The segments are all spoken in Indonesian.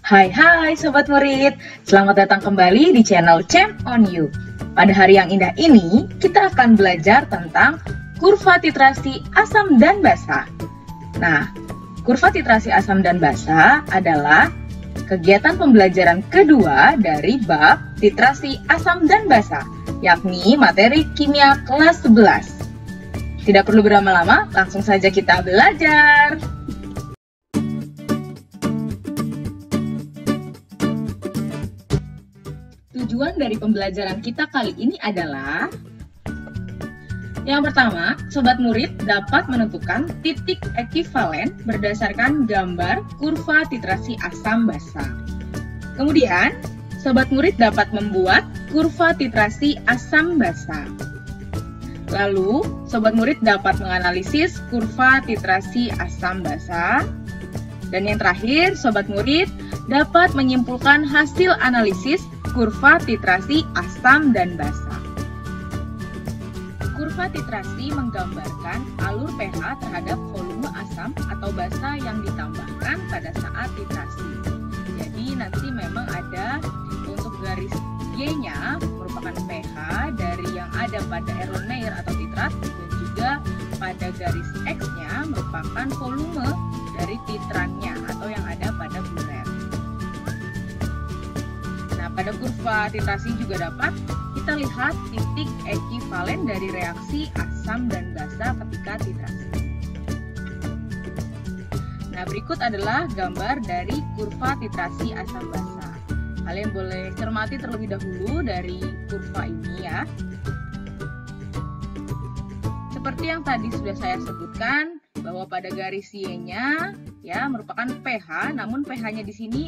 Hai Sobat Murid, selamat datang kembali di channel Champ on You. Pada hari yang indah ini, kita akan belajar tentang kurva titrasi asam dan basa. Nah, kurva titrasi asam dan basa adalah kegiatan pembelajaran kedua dari bab titrasi asam dan basa, yakni materi kimia kelas 11. Tidak perlu berlama-lama, langsung saja kita belajar. Tujuan dari pembelajaran kita kali ini adalah yang pertama, sobat murid dapat menentukan titik ekivalen berdasarkan gambar kurva titrasi asam basa. Kemudian, sobat murid dapat membuat kurva titrasi asam basa. Lalu, sobat murid dapat menganalisis kurva titrasi asam basa. Dan yang terakhir, sobat murid dapat menyimpulkan hasil analisis kurva titrasi asam dan basa. Kurva titrasi menggambarkan alur pH terhadap volume asam atau basa yang ditambahkan pada saat titrasi. Jadi nanti memang ada untuk garis Y-nya merupakan pH dari yang ada pada Erlenmeyer atau titrat, dan juga pada garis X-nya merupakan volume dari titrannya atau yang ada pada buret. Pada kurva titrasi juga dapat kita lihat titik ekivalen dari reaksi asam dan basa ketika titrasi. Nah, berikut adalah gambar dari kurva titrasi asam basa. Kalian boleh cermati terlebih dahulu dari kurva ini ya. Seperti yang tadi sudah saya sebutkan bahwa pada garis Y-nya ya merupakan pH, namun pH-nya di sini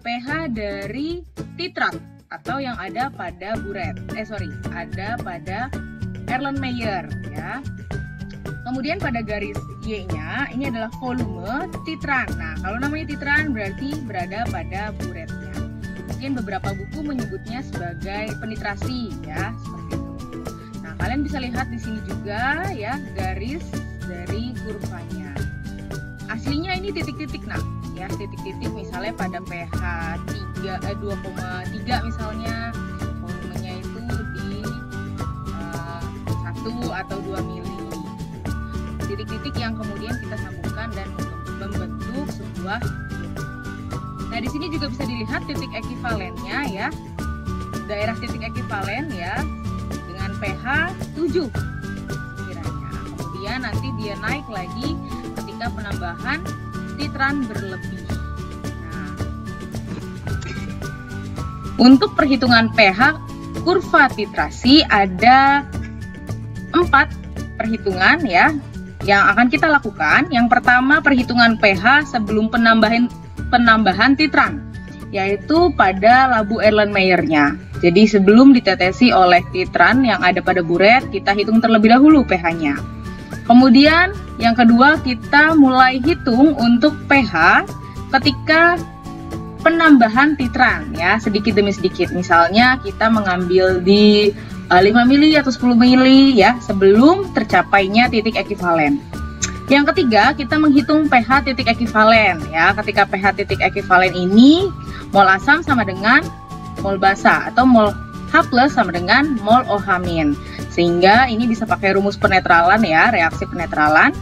pH dari titrat atau yang ada pada buret. Ada pada Erlenmeyer ya. Kemudian pada garis Y-nya ini adalah volume titran. Nah, kalau namanya titran berarti berada pada buretnya. Mungkin beberapa buku menyebutnya sebagai penitrasi ya, seperti itu. Nah, kalian bisa lihat di sini juga ya garis dari kurvanya. Aslinya ini titik-titik ya, titik-titik misalnya pada pH 2,3 misalnya, volumenya itu di 1 atau 2 mili. Titik-titik yang kemudian kita sambungkan dan membentuk sebuah. Nah, di sini juga bisa dilihat titik ekivalennya ya. Daerah titik ekivalen ya dengan pH 7 kiranya. Kemudian nanti dia naik lagi ketika penambahan titran berlebih. Nah, untuk perhitungan pH kurva titrasi ada 4 perhitungan ya yang akan kita lakukan. Yang pertama, perhitungan pH sebelum penambahan titran, yaitu pada labu Erlenmeyer-nya. Jadi sebelum ditetesi oleh titran yang ada pada buret, kita hitung terlebih dahulu pH-nya. Kemudian yang kedua, kita mulai hitung untuk pH ketika penambahan titran ya, sedikit demi sedikit. Misalnya kita mengambil di 5 mili atau 10 mili ya, sebelum tercapainya titik ekivalen. Yang ketiga, kita menghitung pH titik ekivalen ya. Ketika pH titik ekivalen ini mol asam sama dengan mol basa atau mol H+ sama dengan mol OH-. Sehingga ini bisa pakai rumus penetralan ya, reaksi penetralan.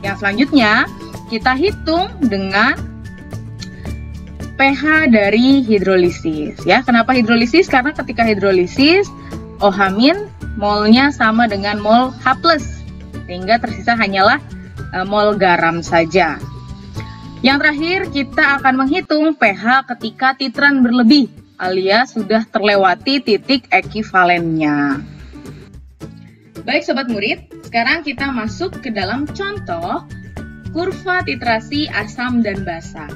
Yang selanjutnya kita hitung dengan pH dari hidrolisis ya. Kenapa hidrolisis? Karena ketika hidrolisis OH- molnya sama dengan mol H+, sehingga tersisa hanyalah mol garam saja. Yang terakhir, kita akan menghitung pH ketika titran berlebih alias sudah terlewati titik ekivalennya. Baik sobat murid, sekarang kita masuk ke dalam contoh kurva titrasi asam dan basa.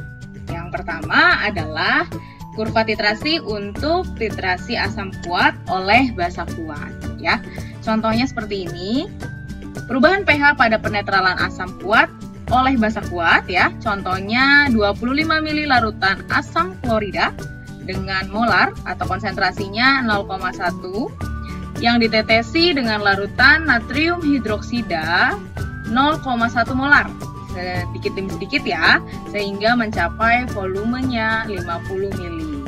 Yang pertama adalah kurva titrasi untuk titrasi asam kuat oleh basa kuat ya. Contohnya seperti ini. Perubahan pH pada penetralan asam kuat oleh basa kuat ya. Contohnya 25 mili larutan asam klorida dengan molar atau konsentrasinya 0,1 yang ditetesi dengan larutan natrium hidroksida 0,1 molar sedikit demi sedikit ya, sehingga mencapai volumenya 50 mili.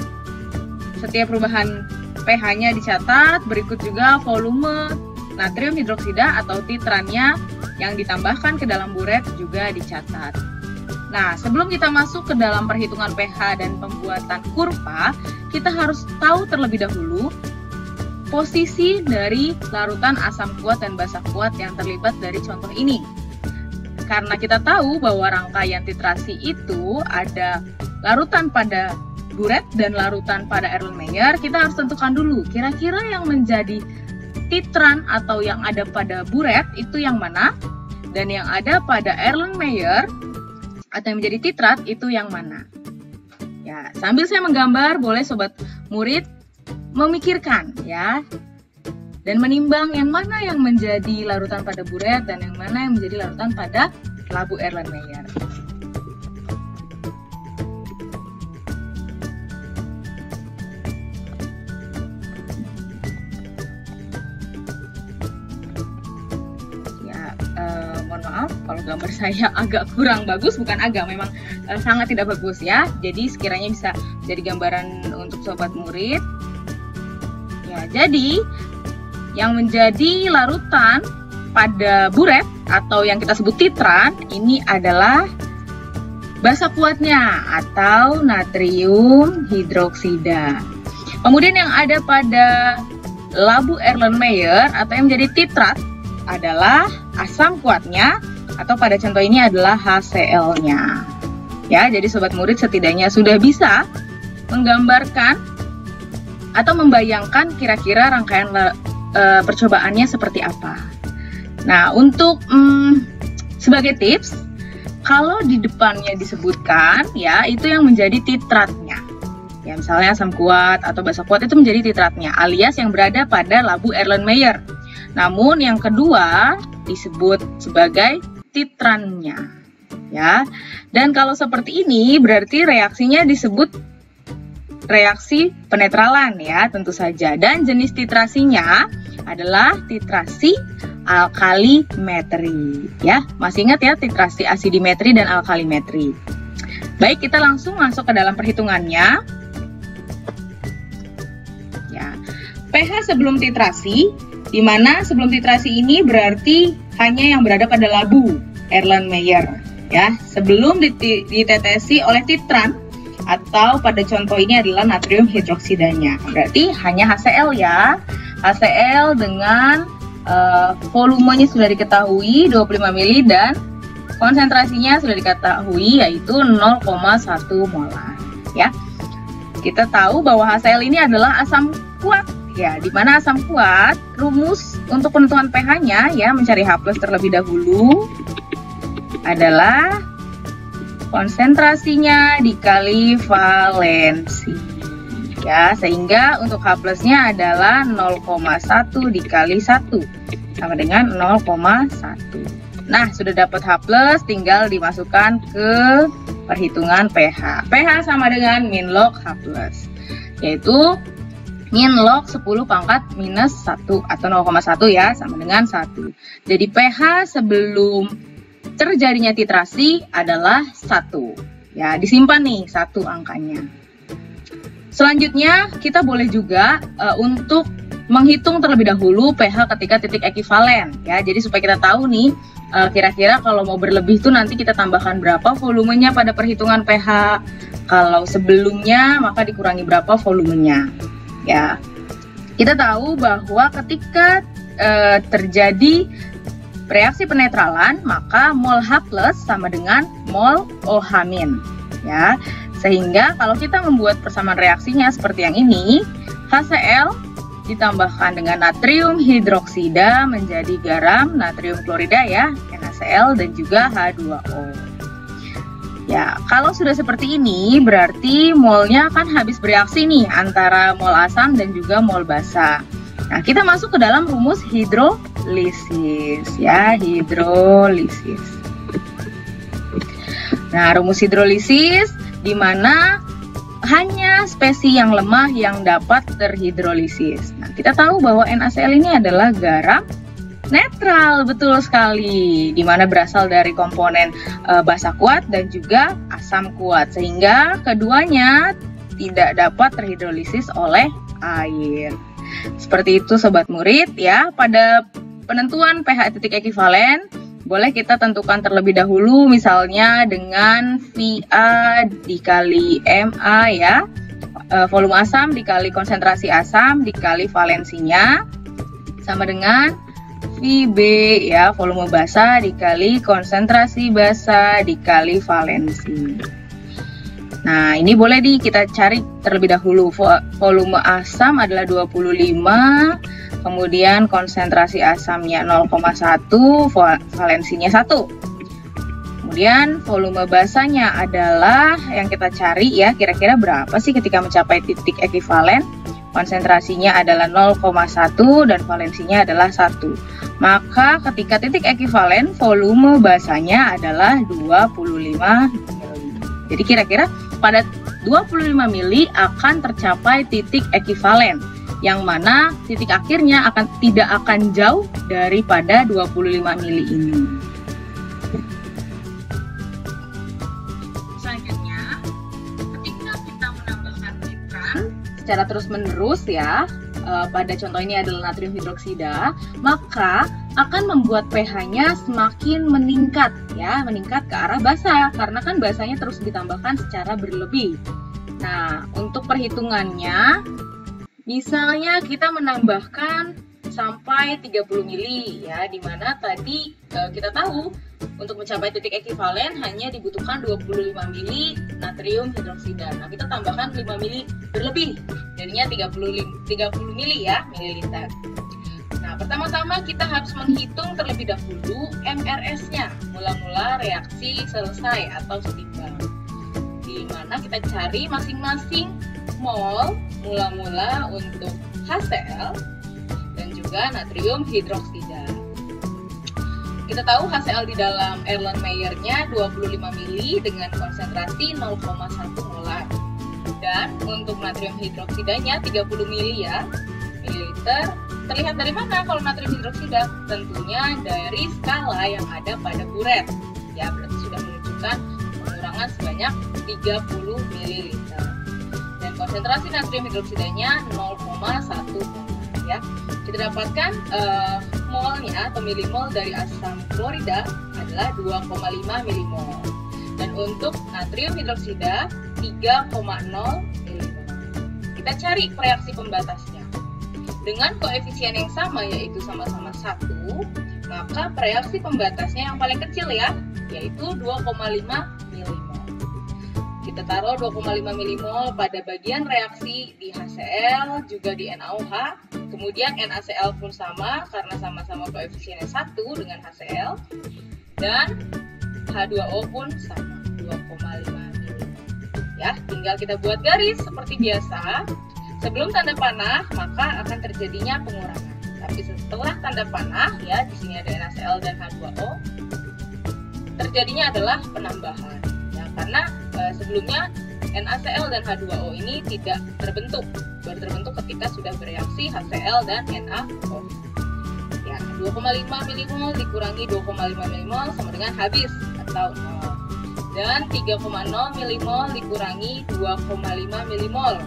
Setiap perubahan pH-nya dicatat, berikut juga volume natrium hidroksida atau titrannya yang ditambahkan ke dalam buret juga dicatat. Nah, sebelum kita masuk ke dalam perhitungan pH dan pembuatan kurva, kita harus tahu terlebih dahulu posisi dari larutan asam kuat dan basa kuat yang terlibat dari contoh ini. Karena kita tahu bahwa rangkaian titrasi itu ada larutan pada buret dan larutan pada Erlenmeyer, kita harus tentukan dulu kira-kira yang menjadi titran atau yang ada pada buret itu yang mana, dan yang ada pada Erlenmeyer atau yang menjadi titrat itu yang mana. Ya, sambil saya menggambar, boleh sobat murid memikirkan ya, dan menimbang yang mana yang menjadi larutan pada buret dan yang mana yang menjadi larutan pada labu Erlenmeyer. Mohon maaf kalau gambar saya agak kurang bagus, bukan agak, memang sangat tidak bagus ya. Jadi sekiranya bisa jadi gambaran untuk sobat murid. Ya, jadi yang menjadi larutan pada buret atau yang kita sebut titran ini adalah basa kuatnya atau natrium hidroksida. Kemudian yang ada pada labu Erlenmeyer atau yang menjadi titrat adalah asam kuatnya atau pada contoh ini adalah HCl-nya. Ya, jadi sobat murid setidaknya sudah bisa menggambarkan atau membayangkan kira-kira rangkaian percobaannya seperti apa. Nah, untuk sebagai tips, kalau di depannya disebutkan ya itu yang menjadi titratnya. Ya, misalnya asam kuat atau basa kuat itu menjadi titratnya alias yang berada pada labu Erlenmeyer. Namun yang kedua disebut sebagai titrannya, ya. Dan kalau seperti ini berarti reaksinya disebut reaksi penetralan ya, tentu saja. Dan jenis titrasinya adalah titrasi alkalimetri, ya. Masih ingat ya titrasi asidimetri dan alkalimetri. Baik, kita langsung masuk ke dalam perhitungannya. Ya, pH sebelum titrasi, di mana sebelum titrasi ini berarti hanya yang berada pada labu Erlenmeyer ya, sebelum ditetesi oleh titran atau pada contoh ini adalah natrium hidroksidanya. Berarti hanya HCl ya. HCl dengan volumenya sudah diketahui 25 mili dan konsentrasinya sudah diketahui yaitu 0,1 molar ya. Kita tahu bahwa HCl ini adalah asam kuat. Ya, di mana asam kuat, rumus untuk penentuan pH-nya ya, mencari H+ terlebih dahulu adalah konsentrasinya dikali valensi. Ya, sehingga untuk H+-nya adalah 0,1 dikali 1 sama dengan 0,1. Nah, sudah dapat H+, tinggal dimasukkan ke perhitungan pH. pH sama dengan min log H+, yaitu min log 10 pangkat minus 1 atau 0,1 ya, sama dengan 1. Jadi pH sebelum terjadinya titrasi adalah 1. Ya, disimpan nih 1 angkanya. Selanjutnya kita boleh juga untuk menghitung terlebih dahulu pH ketika titik ekivalen ya. Jadi supaya kita tahu nih kira-kira kalau mau berlebih tuh nanti kita tambahkan berapa volumenya pada perhitungan pH. Kalau sebelumnya maka dikurangi berapa volumenya. Ya, kita tahu bahwa ketika terjadi reaksi penetralan maka mol H+ sama dengan mol OH-, ya. Sehingga kalau kita membuat persamaan reaksinya seperti yang ini, HCl ditambahkan dengan natrium hidroksida menjadi garam natrium klorida ya, NaCl, dan juga H2O. Ya, kalau sudah seperti ini berarti molnya akan habis bereaksi nih antara mol asam dan juga mol basa. Nah, kita masuk ke dalam rumus hidrolisis ya, hidrolisis. Nah, rumus hidrolisis di mana hanya spesies yang lemah yang dapat terhidrolisis. Nah, kita tahu bahwa NaCl ini adalah garam Netral, betul sekali, di mana berasal dari komponen basa kuat dan juga asam kuat, sehingga keduanya tidak dapat terhidrolisis oleh air. Seperti itu sobat murid ya. Pada penentuan pH titik ekivalen boleh kita tentukan terlebih dahulu misalnya dengan VA dikali MA ya. Volume asam dikali konsentrasi asam dikali valensinya sama dengan VB ya, volume basa dikali konsentrasi basa dikali valensi. Nah, ini boleh kita cari terlebih dahulu. Volume asam adalah 25, kemudian konsentrasi asamnya 0,1, valensinya 1. Kemudian volume basanya adalah yang kita cari ya, kira-kira berapa sih ketika mencapai titik ekivalen. Konsentrasinya adalah 0,1 dan valensinya adalah 1. Maka ketika titik ekivalen, volume basanya adalah 25 mili. Jadi kira-kira pada 25 mili akan tercapai titik ekivalen, yang mana titik akhirnya tidak akan jauh daripada 25 mili ini. Selanjutnya, ketika kita menambahkan nitrat secara terus-menerus ya, pada contoh ini adalah natrium hidroksida, maka akan membuat pH-nya semakin meningkat ya, meningkat ke arah basa karena kan basanya terus ditambahkan secara berlebih. Nah, untuk perhitungannya misalnya kita menambahkan sampai 30 mili ya, dimana tadi kita tahu untuk mencapai titik ekivalen hanya dibutuhkan 25 mili natrium hidroksida. Nah, kita tambahkan 5 mili berlebih, jadinya 30 mili ya, mililiter. Nah, pertama-tama kita harus menghitung terlebih dahulu MRS-nya, mula-mula reaksi selesai atau setimbang. Di mana kita cari masing-masing mol mula-mula untuk HCl dan juga natrium hidroksida. Kita tahu HCl di dalam Erlenmeyer-nya 25 mili dengan konsentrasi 0,1 molar. Dan untuk natrium hidroksidanya 30 mili ya, mililiter. Terlihat dari mana kalau natrium hidroksida? Tentunya dari skala yang ada pada buret. Ya, berarti sudah menunjukkan pengurangan sebanyak 30 ml. Dan konsentrasi natrium hidroksidanya 0,1 molar ya. Kita dapatkan molnya atau milimol dari asam klorida adalah 2,5 milimol. Dan untuk natrium hidroksida 3,0 milimol. Kita cari reaksi pembatasnya. Dengan koefisien yang sama yaitu sama-sama 1, maka reaksi pembatasnya yang paling kecil ya, yaitu 2,5 milimol. Kita taruh 2,5 milimol pada bagian reaksi di HCl juga di NaOH. Kemudian NaCl pun sama karena sama-sama koefisiennya 1 dengan HCl. Dan H2O pun sama, 2,5 milimol. Ya, tinggal kita buat garis seperti biasa. Sebelum tanda panah, maka akan terjadinya pengurangan. Tapi setelah tanda panah, ya di sini ada NaCl dan H2O, terjadinya adalah penambahan. Ya, karena sebelumnya NaCl dan H2O ini tidak terbentuk, baru terbentuk ketika sudah bereaksi HCl dan NaOH. Ya, 2,5 milimol dikurangi 2,5 milimol sama dengan habis atau 0. Dan 3,0 milimol dikurangi 2,5 milimol.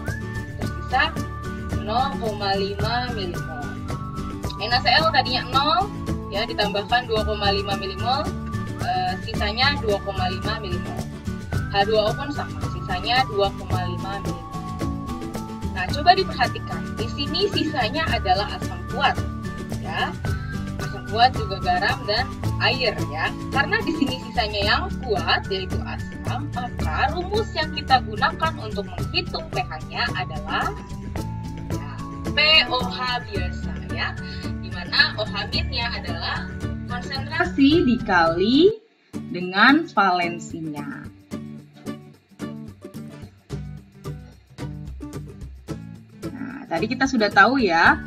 0,5 milimol. NaCl tadinya 0 ya, ditambahkan 2,5 milimol, sisanya 2,5 milimol. H2O pun sama, sisanya 2,5 milimol. Nah, coba diperhatikan. Di sini sisanya adalah asam kuat ya. Asam kuat juga garam dan air ya. Karena di sini sisanya yang kuat yaitu asam, maka rumus yang kita gunakan untuk menghitung pH-nya adalah ya, pOH biasa ya. Dimana OH-nya adalah konsentrasi dikali dengan valensinya. Nah, tadi kita sudah tahu ya,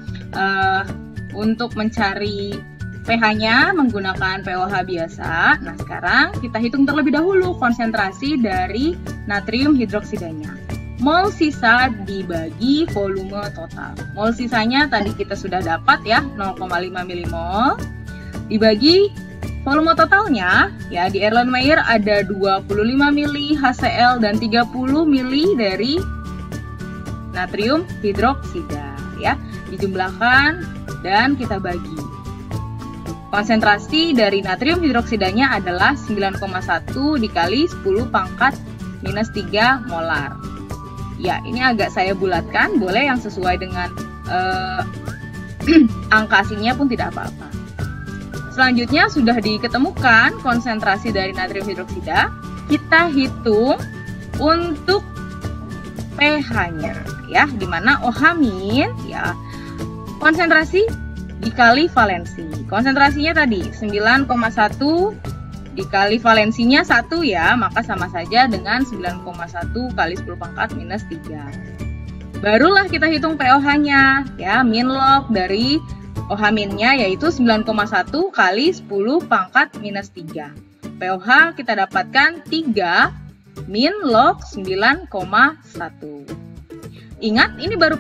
untuk mencari pH-nya menggunakan pOH biasa. Nah, sekarang kita hitung terlebih dahulu konsentrasi dari natrium hidroksidanya. Mol sisa dibagi volume total. Mol sisanya tadi kita sudah dapat ya, 0,5 milimol. dibagi volume totalnya, ya di Erlenmeyer ada 25 mili HCl dan 30 mili dari natrium hidroksida, ya. Dijumlahkan dan kita bagi. Konsentrasi dari natrium hidroksidanya adalah 9,1 dikali 10 pangkat minus 3 molar. Ya, ini agak saya bulatkan, boleh yang sesuai dengan angka aslinya pun tidak apa-apa. Selanjutnya sudah diketemukan konsentrasi dari natrium hidroksida, kita hitung untuk pH-nya, ya, dimana OH- ya, konsentrasi dikali valensi. Konsentrasinya tadi 9,1 dikali valensinya 1, ya, maka sama saja dengan 9,1 kali 10 pangkat minus 3. Barulah kita hitung pOH-nya, ya, min log dari OH-nya yaitu 9,1 kali 10 pangkat minus 3. pOH kita dapatkan 3 min log 9,1. Ingat, ini baru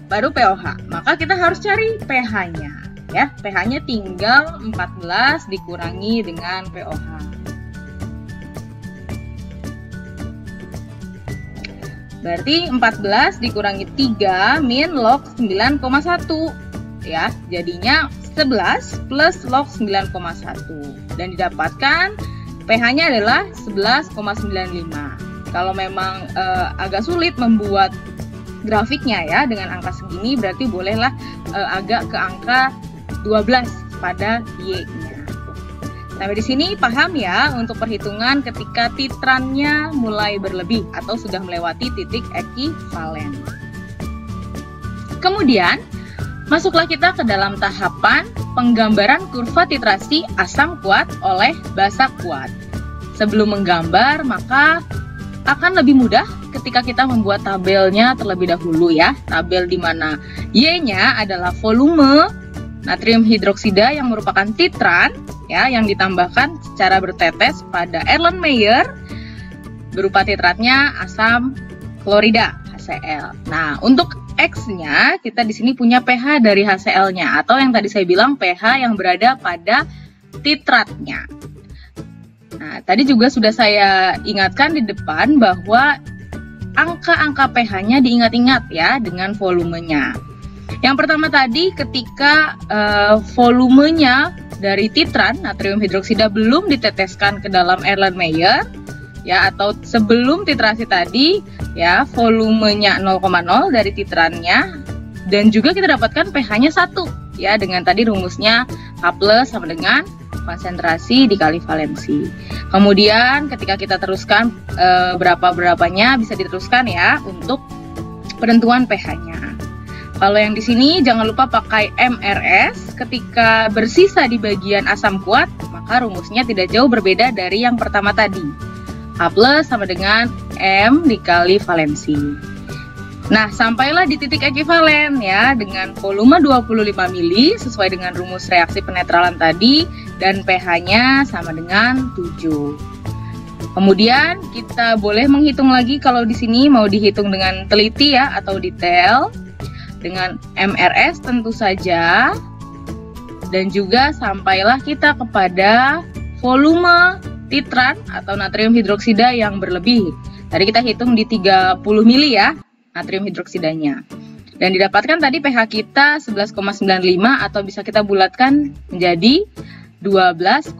baru pOH, maka kita harus cari pH-nya, ya. pH-nya tinggal 14 dikurangi dengan pOH. Berarti 14 dikurangi 3 min log 9,1, ya. Jadinya 11 plus log 9,1 dan didapatkan pH-nya adalah 11,95. Kalau memang agak sulit membuat grafiknya, ya, dengan angka segini, berarti bolehlah agak ke angka 12 pada Y-nya. Sampai di sini paham, ya, untuk perhitungan ketika titrannya mulai berlebih atau sudah melewati titik ekivalen. Kemudian masuklah kita ke dalam tahapan penggambaran kurva titrasi asam kuat oleh basa kuat. Sebelum menggambar, maka akan lebih mudah ketika kita membuat tabelnya terlebih dahulu, ya. Tabel di mana Y-nya adalah volume natrium hidroksida yang merupakan titran, ya, yang ditambahkan secara bertetes pada Erlenmeyer berupa titratnya asam klorida HCl. Nah, untuk X-nya kita di sini punya pH dari HCl-nya atau yang tadi saya bilang pH yang berada pada titratnya. Nah, tadi juga sudah saya ingatkan di depan bahwa angka-angka pH-nya diingat-ingat, ya, dengan volumenya. Yang pertama tadi ketika volumenya dari titran natrium hidroksida belum diteteskan ke dalam Erlenmeyer, ya, atau sebelum titrasi tadi, ya, volumenya 0,0 dari titrannya, dan juga kita dapatkan pH-nya 1, ya, dengan tadi rumusnya H+ sama dengan konsentrasi dikali valensi. Kemudian ketika kita teruskan berapa-berapanya bisa diteruskan, ya, untuk penentuan pH-nya. Kalau yang di sini jangan lupa pakai MRS. Ketika bersisa di bagian asam kuat, maka rumusnya tidak jauh berbeda dari yang pertama tadi. H+ sama dengan M dikali valensi. Nah, sampailah di titik ekivalen, ya, dengan volume 25 mili sesuai dengan rumus reaksi penetralan tadi dan pH-nya sama dengan 7. Kemudian kita boleh menghitung lagi kalau di sini mau dihitung dengan teliti, ya, atau detail dengan MRS tentu saja, dan juga sampailah kita kepada volume titran atau natrium hidroksida yang berlebih. Tadi kita hitung di 30 mili, ya, natrium hidroksidanya. Dan didapatkan tadi pH kita 11,95 atau bisa kita bulatkan menjadi 12,00.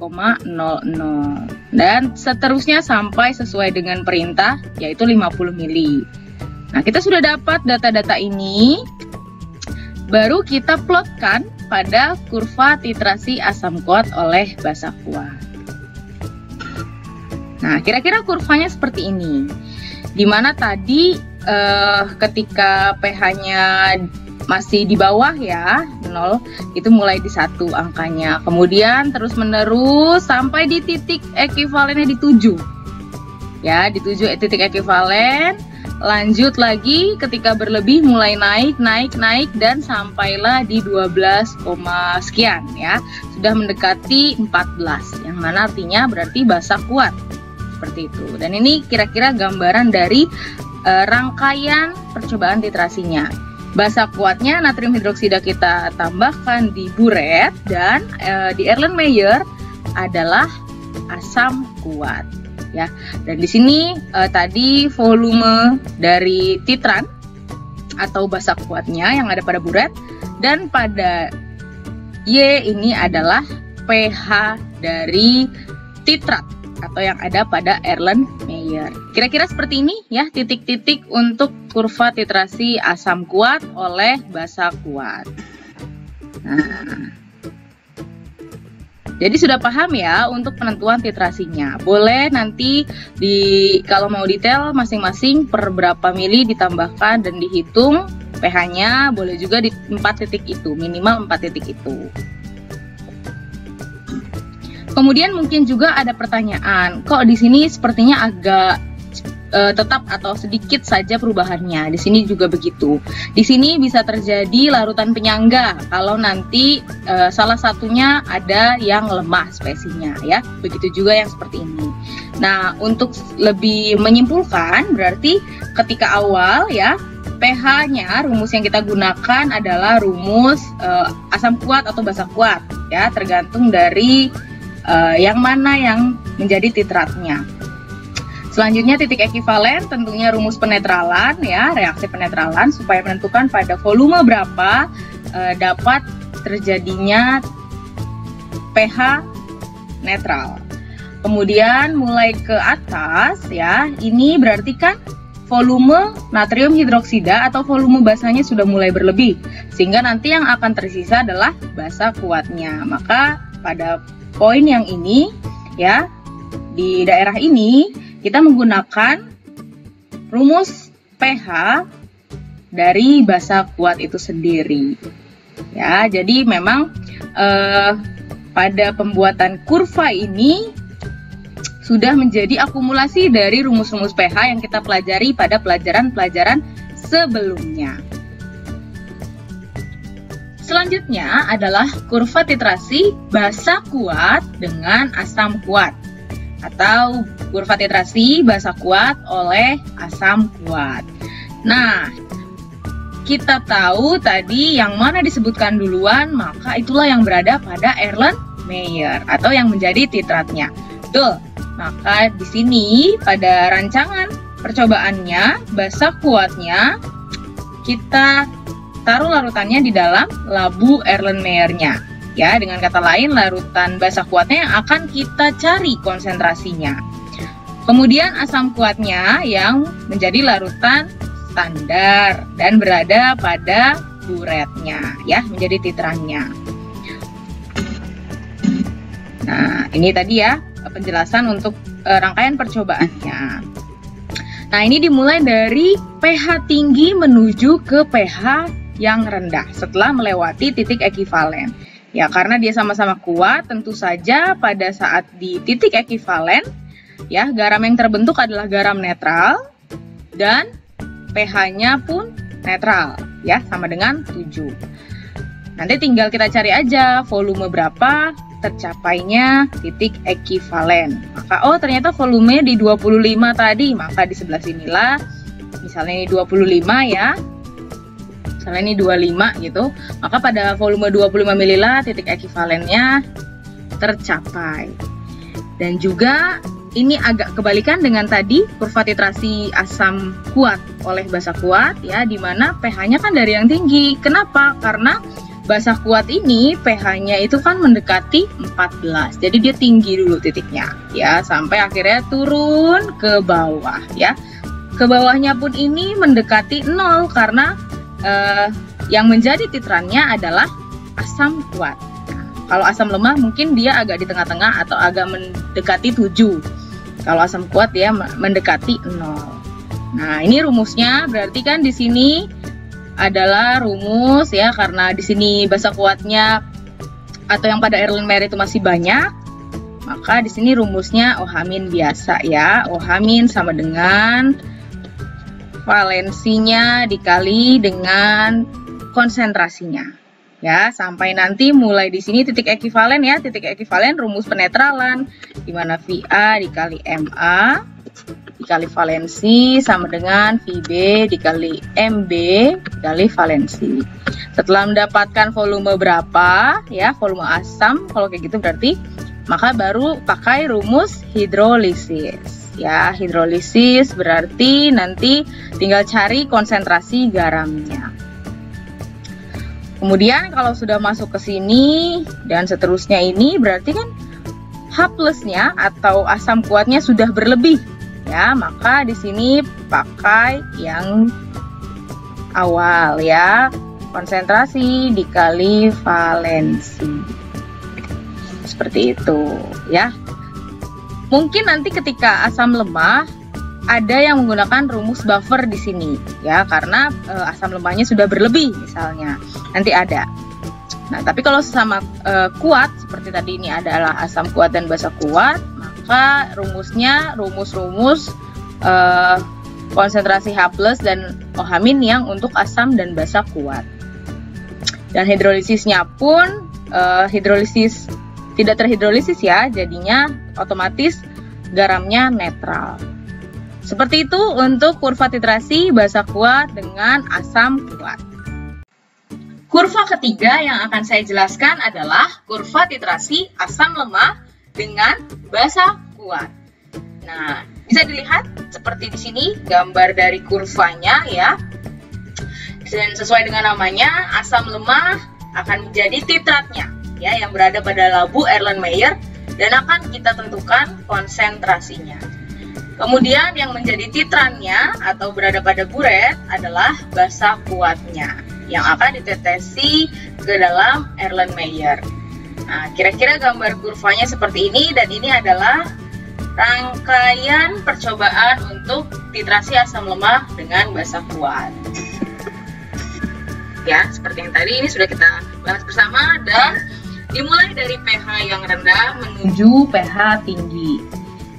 Dan seterusnya sampai sesuai dengan perintah, yaitu 50 mili. Nah, kita sudah dapat data-data ini. Baru kita plotkan pada kurva titrasi asam kuat oleh basa kuat. Nah, kira-kira kurvanya seperti ini. Dimana tadi ketika pH-nya masih di bawah, ya, 0, itu mulai di 1 angkanya. Kemudian terus menerus sampai di titik ekivalennya di 7. Ya, di 7 titik ekivalen. Lanjut lagi ketika berlebih mulai naik dan sampailah di 12, sekian, ya. Sudah mendekati 14, yang mana artinya berarti basa kuat. Seperti itu. Dan ini kira-kira gambaran dari rangkaian percobaan titrasinya. Basa kuatnya natrium hidroksida kita tambahkan di buret, dan di Erlenmeyer adalah asam kuat ya. Dan di sini tadi volume dari titran atau basa kuatnya yang ada pada buret, dan pada Y ini adalah pH dari titrat atau yang ada pada Erlenmeyer. Kira-kira seperti ini ya titik-titik untuk kurva titrasi asam kuat oleh basa kuat. Nah, jadi sudah paham ya untuk penentuan titrasinya. Boleh nanti kalau mau detail masing-masing per berapa mili ditambahkan dan dihitung pH-nya, boleh juga di 4 titik itu, minimal 4 titik itu. Kemudian mungkin juga ada pertanyaan, kok di sini sepertinya agak tetap atau sedikit saja perubahannya. Di sini juga begitu. Di sini bisa terjadi larutan penyangga kalau nanti salah satunya ada yang lemah spesinya ya. Begitu juga yang seperti ini. Nah, untuk lebih menyimpulkan berarti ketika awal ya pH-nya, rumus yang kita gunakan adalah rumus asam kuat atau basa kuat ya, tergantung dari yang mana yang menjadi titratnya. Selanjutnya titik ekivalen, tentunya rumus penetralan ya, reaksi penetralan supaya menentukan pada volume berapa dapat terjadinya pH netral. Kemudian mulai ke atas ya, ini berarti kan volume natrium hidroksida atau volume basanya sudah mulai berlebih, sehingga nanti yang akan tersisa adalah basa kuatnya. Maka pada poin yang ini ya, di daerah ini kita menggunakan rumus pH dari basa kuat itu sendiri ya. Jadi memang pada pembuatan kurva ini sudah menjadi akumulasi dari rumus-rumus pH yang kita pelajari pada pelajaran-pelajaran sebelumnya. Selanjutnya adalah kurva titrasi basa kuat dengan asam kuat atau kurva titrasi basa kuat oleh asam kuat. Nah, kita tahu tadi yang mana disebutkan duluan, maka itulah yang berada pada Erlenmeyer atau yang menjadi titratnya. Betul. Maka di sini pada rancangan percobaannya basa kuatnya kita taruh larutannya di dalam labu Erlenmeyer-nya. Ya, dengan kata lain larutan basa kuatnya yang akan kita cari konsentrasinya. Kemudian asam kuatnya yang menjadi larutan standar dan berada pada buretnya ya, menjadi titrannya. Nah, ini tadi ya penjelasan untuk rangkaian percobaannya. Nah, ini dimulai dari pH tinggi menuju ke pH yang rendah setelah melewati titik ekivalen. Ya, karena dia sama-sama kuat, tentu saja pada saat di titik ekivalen, ya, garam yang terbentuk adalah garam netral dan pH-nya pun netral, ya, sama dengan 7. Nanti tinggal kita cari aja volume berapa tercapainya titik ekivalen. Maka, oh ternyata volume di 25 tadi, maka di sebelah sinilah, misalnya ini 25 ya, misalnya ini 25 gitu, maka pada volume 25 ml titik ekivalennya tercapai. Dan juga ini agak kebalikan dengan tadi kurva titrasi asam kuat oleh basa kuat ya, dimana pH-nya kan dari yang tinggi. Kenapa? Karena basa kuat ini pH-nya itu kan mendekati 14, jadi dia tinggi dulu titiknya ya, sampai akhirnya turun ke bawah ya. Ke bawahnya pun ini mendekati 0 karena yang menjadi titrannya adalah asam kuat. Nah, kalau asam lemah mungkin dia agak di tengah-tengah atau agak mendekati 7. Kalau asam kuat dia mendekati 0. Nah, ini rumusnya berarti kan di sini adalah rumus ya, karena di sini basa kuatnya atau yang pada Erlenmeyer itu masih banyak, maka di sini rumusnya OH- biasa ya. OH- sama dengan valensinya dikali dengan konsentrasinya ya, sampai nanti mulai di sini titik ekivalen ya. Titik ekivalen rumus penetralan di mana VA dikali MA dikali valensi sama dengan VB dikali MB dikali valensi. Setelah mendapatkan volume berapa, ya, volume asam, kalau kayak gitu berarti, maka baru pakai rumus hidrolisis. Ya, hidrolisis berarti nanti tinggal cari konsentrasi garamnya. Kemudian kalau sudah masuk ke sini dan seterusnya ini berarti kan H plusnya atau asam kuatnya sudah berlebih, ya, maka di sini pakai yang awal, ya, konsentrasi dikali valensi. Seperti itu, ya. Mungkin nanti ketika asam lemah ada yang menggunakan rumus buffer di sini, ya, karena asam lemahnya sudah berlebih misalnya. Nanti ada. Nah, tapi kalau sesama kuat seperti tadi ini adalah asam kuat dan basa kuat, maka rumusnya rumus-rumus konsentrasi H+ dan OH- yang untuk asam dan basa kuat. Dan hidrolisisnya pun hidrolisis tidak terhidrolisis, ya, jadinya otomatis garamnya netral. Seperti itu untuk kurva titrasi basa kuat dengan asam kuat. Kurva ketiga yang akan saya jelaskan adalah kurva titrasi asam lemah dengan basa kuat. Nah, bisa dilihat seperti di sini gambar dari kurvanya, ya. Dan sesuai dengan namanya, asam lemah akan menjadi titratnya, ya, yang berada pada labu Erlenmeyer, dan akan kita tentukan konsentrasinya. Kemudian yang menjadi titrannya atau berada pada buret adalah basa kuatnya yang akan ditetesi ke dalam Erlenmeyer. Nah, kira-kira gambar kurvanya seperti ini, dan ini adalah rangkaian percobaan untuk titrasi asam lemah dengan basa kuat. Ya, seperti yang tadi ini sudah kita bahas bersama, dan dimulai dari pH yang rendah menuju pH tinggi.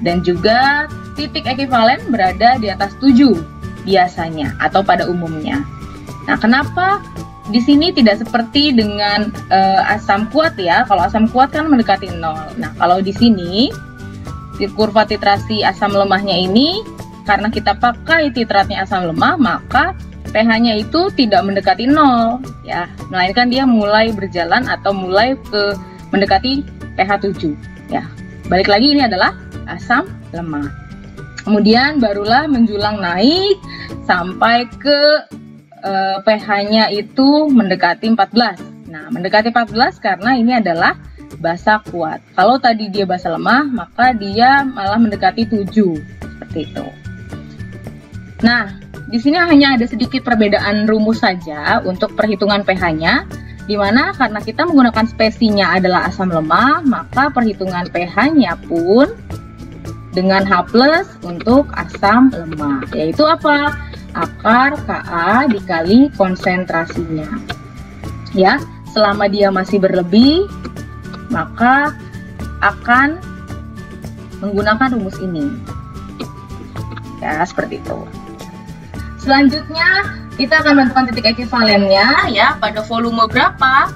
Dan juga titik ekivalen berada di atas 7 biasanya atau pada umumnya. Nah, kenapa di sini tidak seperti dengan asam kuat, ya? Kalau asam kuat kan mendekati 0. Nah, kalau di sini di kurva titrasi asam lemahnya ini, karena kita pakai titratnya asam lemah, maka pH-nya itu tidak mendekati 0, ya, melainkan dia mulai berjalan atau mulai mendekati pH 7, ya. Balik lagi, ini adalah asam lemah. Kemudian barulah menjulang naik sampai ke pH-nya itu mendekati 14. Nah, mendekati 14 karena ini adalah basa kuat. Kalau tadi dia basa lemah, maka dia malah mendekati 7. Seperti itu. Nah, di sini hanya ada sedikit perbedaan rumus saja untuk perhitungan pH-nya, di mana karena kita menggunakan spesinya adalah asam lemah, maka perhitungan pH-nya pun dengan H+ untuk asam lemah, yaitu apa? Akar Ka dikali konsentrasinya. Ya, selama dia masih berlebih, maka akan menggunakan rumus ini. Ya, seperti itu. Selanjutnya, kita akan menentukan titik ekivalennya, ya, pada volume berapa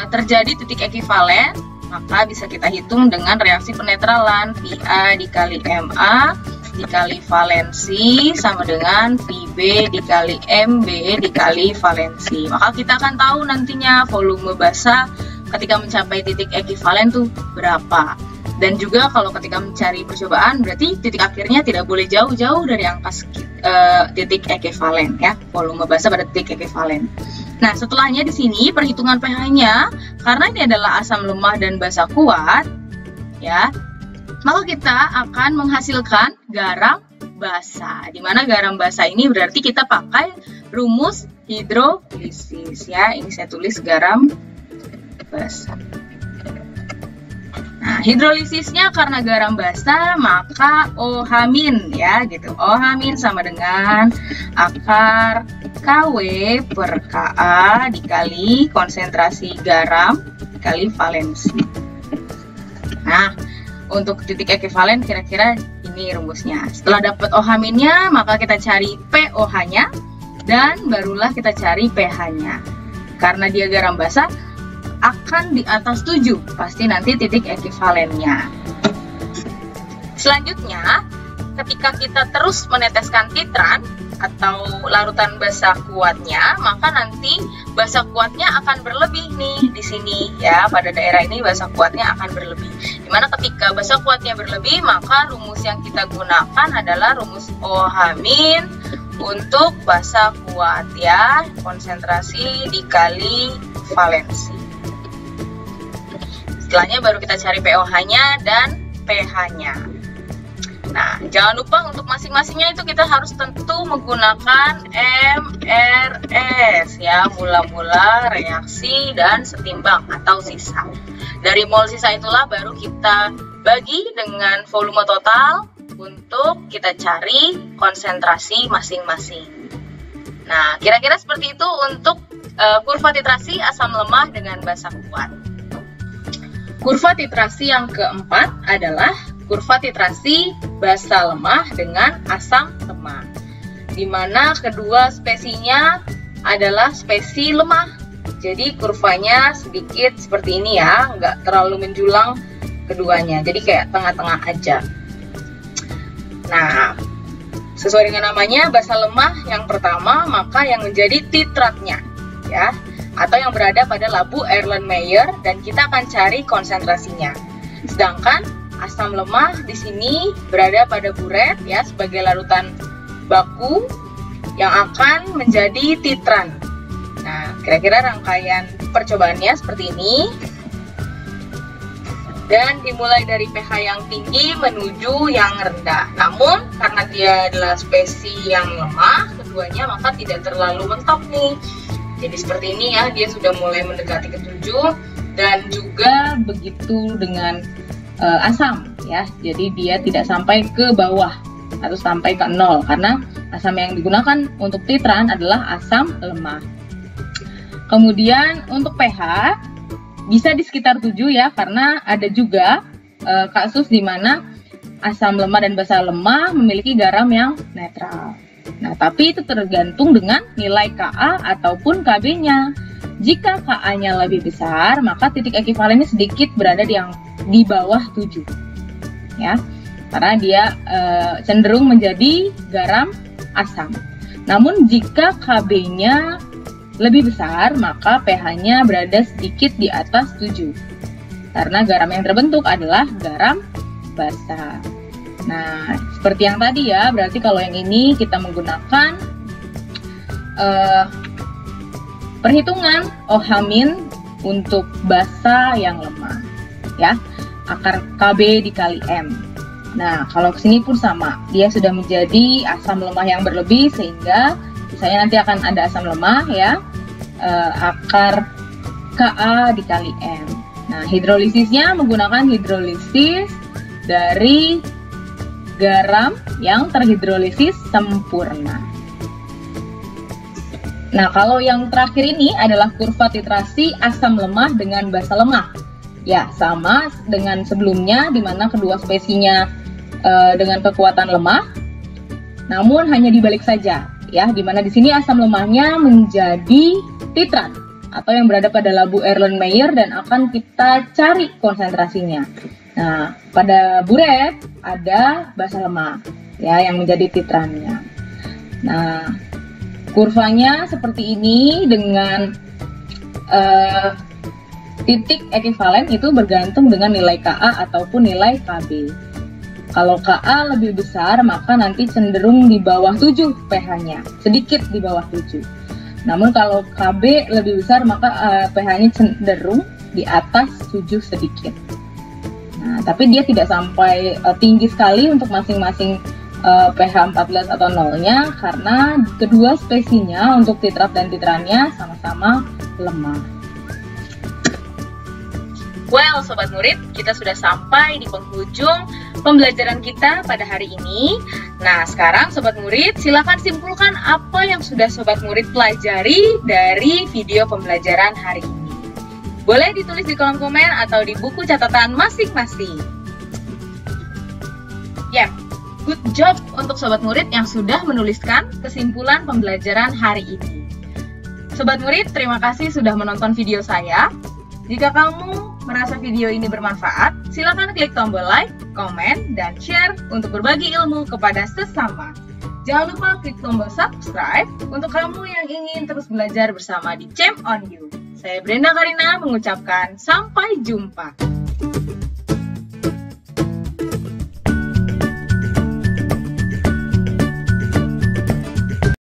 terjadi titik ekivalen, maka bisa kita hitung dengan reaksi penetralan VA dikali MA dikali valensi sama dengan VB dikali MB dikali valensi. Maka kita akan tahu nantinya volume basa ketika mencapai titik ekivalen tuh berapa. Dan juga kalau ketika mencari percobaan, berarti titik akhirnya tidak boleh jauh-jauh dari angka titik ekivalen, ya, volume basa pada titik ekivalen. Nah, setelahnya di sini perhitungan pH-nya, karena ini adalah asam lemah dan basa kuat, ya, maka kita akan menghasilkan garam basa. Di mana garam basa ini berarti kita pakai rumus hidrolisis, ya. Ini saya tulis garam basa. Nah, hidrolisisnya karena garam basa, maka OH- ya, gitu. OH- sama dengan akar KW per Ka dikali konsentrasi garam dikali valensi. Nah, untuk titik ekivalen kira-kira ini rumusnya. Setelah dapat OH-nya, maka kita cari POH-nya dan barulah kita cari pH-nya. Karena dia garam basa, akan di atas 7, pasti nanti titik ekivalennya. Selanjutnya, ketika kita terus meneteskan titran atau larutan basa kuatnya, maka nanti basa kuatnya akan berlebih nih di sini ya. Pada daerah ini basa kuatnya akan berlebih. Dimana ketika basa kuatnya berlebih, maka rumus yang kita gunakan adalah rumus OH- untuk basa kuat ya, konsentrasi dikali valensi. Setelahnya baru kita cari pOH-nya dan pH-nya. Nah, jangan lupa untuk masing-masingnya itu kita harus tentu menggunakan MRS ya, mula-mula, reaksi, dan setimbang atau sisa. Dari mol sisa itulah baru kita bagi dengan volume total untuk kita cari konsentrasi masing-masing. Nah, kira-kira seperti itu untuk kurva titrasi asam lemah dengan basa kuat. Kurva titrasi yang keempat adalah kurva titrasi basa lemah dengan asam lemah, di mana kedua spesinya adalah spesi lemah. Jadi kurvanya sedikit seperti ini ya, nggak terlalu menjulang keduanya, jadi kayak tengah-tengah aja. Nah, sesuai dengan namanya basa lemah yang pertama, maka yang menjadi titratnya ya, atau yang berada pada labu Erlenmeyer, dan kita akan cari konsentrasinya. Sedangkan asam lemah di sini berada pada buret ya, sebagai larutan baku yang akan menjadi titran. Nah, kira-kira rangkaian percobaannya seperti ini. Dan dimulai dari pH yang tinggi menuju yang rendah. Namun karena dia adalah spesi yang lemah keduanya, maka tidak terlalu mentok nih. Jadi seperti ini ya, dia sudah mulai mendekati ke 7, dan juga begitu dengan asam ya. Jadi dia tidak sampai ke bawah atau sampai ke 0, karena asam yang digunakan untuk titran adalah asam lemah. Kemudian untuk pH bisa di sekitar 7 ya, karena ada juga kasus di mana asam lemah dan basa lemah memiliki garam yang netral. Nah, tapi itu tergantung dengan nilai Ka ataupun Kb-nya. Jika Ka-nya lebih besar, maka titik ekivalennya sedikit berada di bawah 7. Ya, karena dia cenderung menjadi garam asam. Namun jika Kb-nya lebih besar, maka pH-nya berada sedikit di atas 7. Karena garam yang terbentuk adalah garam basa. Nah, seperti yang tadi ya, berarti kalau yang ini kita menggunakan perhitungan OH- untuk basa yang lemah ya, akar Kb dikali M. Nah, kalau kesini pun sama, dia sudah menjadi asam lemah yang berlebih, sehingga misalnya nanti akan ada asam lemah ya, akar Ka dikali M. Nah, hidrolisisnya menggunakan hidrolisis dari garam yang terhidrolisis sempurna. Nah, kalau yang terakhir ini adalah kurva titrasi asam lemah dengan basa lemah. Ya, sama dengan sebelumnya, di mana kedua spesinya dengan kekuatan lemah, namun hanya dibalik saja, ya, di mana di sini asam lemahnya menjadi titran atau yang berada pada labu Erlenmeyer, dan akan kita cari konsentrasinya. Nah, pada buret ada basa lemah ya yang menjadi titrannya. Nah, kurvanya seperti ini dengan titik ekivalen itu bergantung dengan nilai Ka ataupun nilai Kb. Kalau Ka lebih besar, maka nanti cenderung di bawah 7 pH-nya, sedikit di bawah 7. Namun kalau Kb lebih besar, maka pH-nya cenderung di atas 7 sedikit. Nah, tapi dia tidak sampai tinggi sekali untuk masing-masing pH 14 atau 0-nya, karena kedua spesinya untuk titrat dan titrannya sama-sama lemah. Well, Sobat Murid, kita sudah sampai di penghujung pembelajaran kita pada hari ini. Nah, sekarang Sobat Murid, silakan simpulkan apa yang sudah Sobat Murid pelajari dari video pembelajaran hari ini. Boleh ditulis di kolom komen atau di buku catatan masing-masing. Ya, good job untuk Sobat Murid yang sudah menuliskan kesimpulan pembelajaran hari ini. Sobat Murid, terima kasih sudah menonton video saya. Jika kamu merasa video ini bermanfaat, silakan klik tombol like, komen, dan share untuk berbagi ilmu kepada sesama. Jangan lupa klik tombol subscribe untuk kamu yang ingin terus belajar bersama di Champ on You. Saya Brenda Karina mengucapkan sampai jumpa.